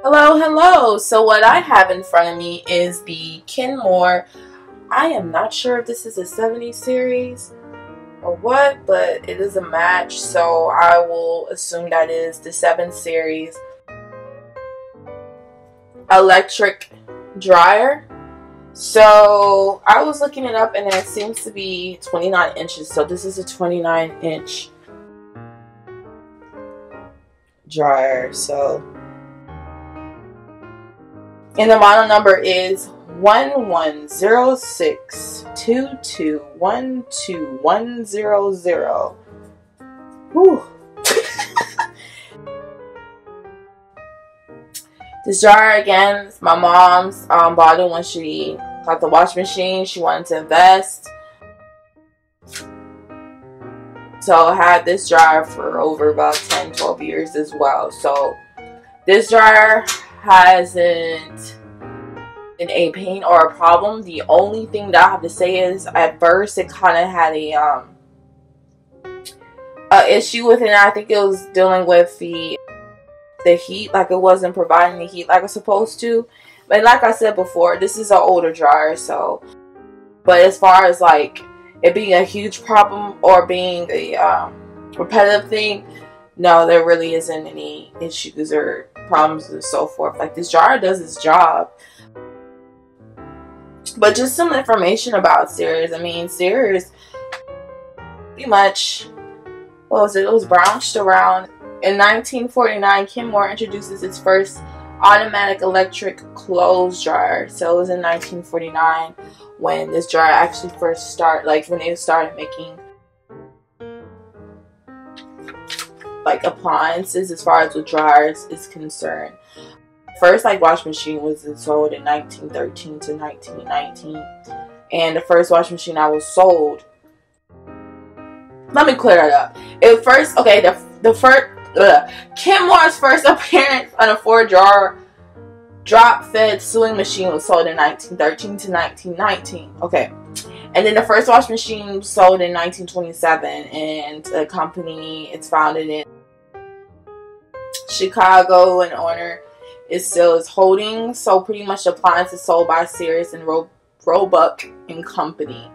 Hello, hello. So what I have in front of me is the Kenmore. I am not sure if this is a 70 series or what, but it is a match, so I will assume that is the 7 series electric dryer. So I was looking it up and it seems to be 29 inches. So this is a 29-inch dryer. So and the model number is 110622121100. Whew. This dryer, again, my mom's bought it when she got the washing machine. She wanted to invest. So I had this dryer for over about 10-12 years as well. So this dryer hasn't been a pain or a problem. The only thing that I have to say is at first it kind of had a issue with it. I think it was dealing with the heat, like it wasn't providing the heat like it's supposed to. But like I said before, this is an older dryer, so but as far as like it being a huge problem or being a repetitive thing, no, there really isn't any issues or problems and so forth. Like this dryer does its job. But just some information about Sears. I mean, Sears pretty much, what was it? It was branched around in 1949. Kenmore introduces its first automatic electric clothes dryer. So it was in 1949 when this dryer actually first started, like when they started making like appliances as far as with dryers is concerned. First like washing machine was sold in 1913 to 1919, and the first washing machine I was sold, let me clear that up. It first, okay, the first Kenmore's first appearance on a 4-jar drop-fed sewing machine was sold in 1913 to 1919. Okay, and then the first washing machine was sold in 1927, and the company, it's founded in Chicago, and owner is still holding. So pretty much the appliance is sold by Sears and Roebuck and Company.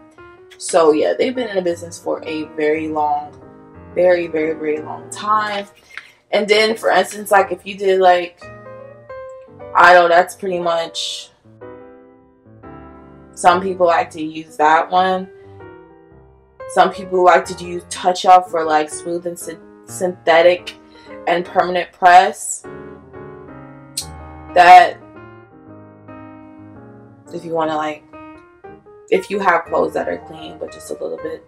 So yeah, they've been in the business for a very long, very long time. And then for instance, like if you did like, I know that's pretty much, some people like to use that one. Some people like to use touch up for like smooth and synthetic and permanent press. That if you want to like, if you have clothes that are clean but just a little bit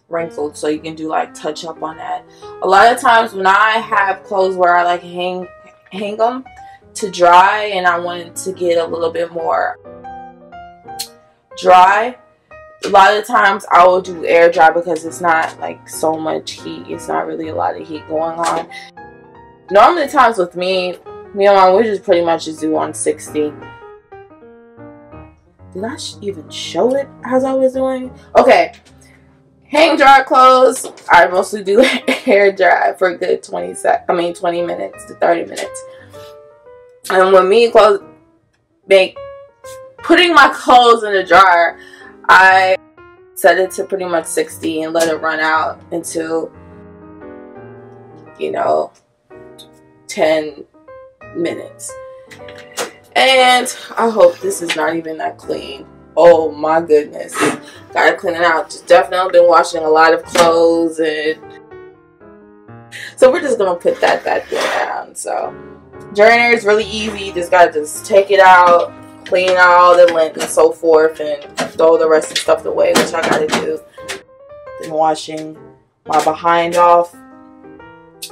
wrinkled, so you can do like touch up on that. A lot of times when I have clothes where I like hang them to dry and I wanted to get a little bit more dry, a lot of times I will do air dry because it's not like so much heat. It's not really a lot of heat going on. Normally times with me and mom, we just pretty much just do 160. Did I even show it as I was doing? Okay. Hang dry clothes, I mostly do air dry for a good 20 minutes to 30 minutes. And when me and clothes putting my clothes in the dryer, I set it to pretty much 60 and let it run out until, 10 minutes. And I hope this is not even that clean. Oh my goodness, gotta clean it out. Just definitely been washing a lot of clothes, and so we're just gonna put that back down. So drainer is really easy. You just gotta take it out, clean out all the lint and so forth, and throw the rest of the stuff away, which I gotta do. Then washing my behind off.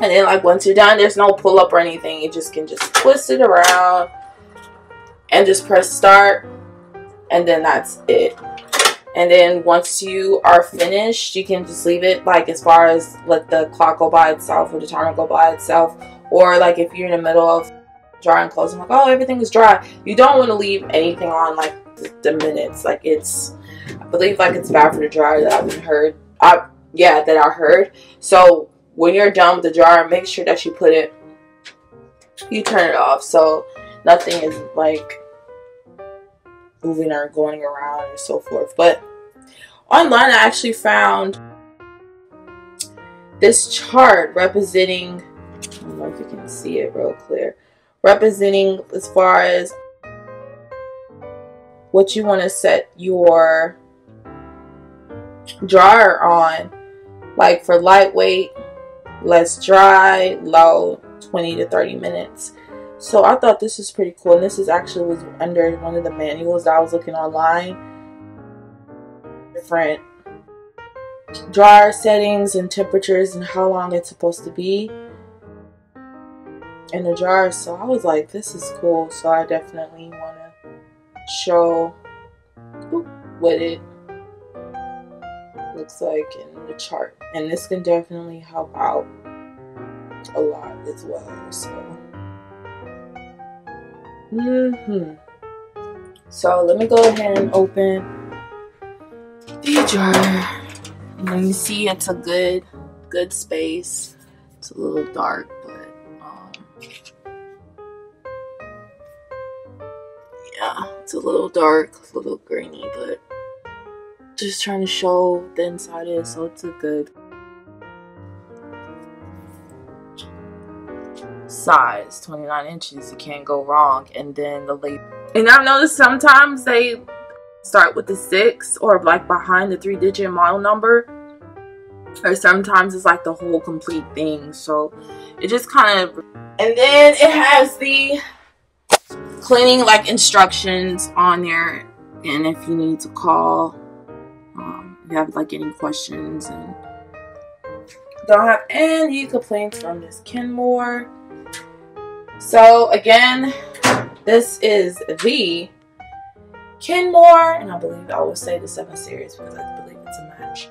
And then like once you're done, there's no pull up or anything. You just can just twist it around and just press start, and then that's it. And then once you are finished, you can just leave it, like as far as let the clock go by itself or the timer go by itself. Or like if you're in the middle of drying clothes and like, oh, everything is dry, you don't want to leave anything on like the minutes. Like it's, I believe like it's bad for the dryer that I've heard. that I heard. So when you're done with the dryer, make sure that you put it you turn it off, so nothing is like moving or going around and so forth. But online I actually found this chart representing, I don't know if you can see it real clear, representing as far as what you want to set your dryer on, like for lightweight, less dry, low, 20 to 30 minutes. So I thought this was pretty cool, and this is actually was under one of the manuals that I was looking online. Different dryer settings and temperatures and how long it's supposed to be in the dryer. So I was like, this is cool. So I definitely want to show what it looks like in the chart, and this can definitely help out a lot as well. So let me go ahead and open the dryer. And you see it's a good space. It's a little dark, but yeah, it's a little dark, a little grainy, but just trying to show the inside is, so it's a good size, 29 inches. You can't go wrong. And then the label, and I've noticed sometimes they start with the 6 or like behind the 3-digit model number, or sometimes it's like the whole complete thing. So it just kind of, and then it has the cleaning like instructions on there, and if you need to call, if you have like any questions and don't have any complaints from this Kenmore. So again, this is the Kenmore, and I believe I will say the 7 series because I believe it's a match.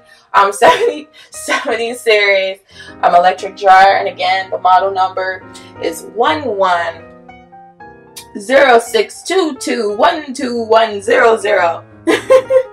70 series electric dryer, and again the model number is 1106221210.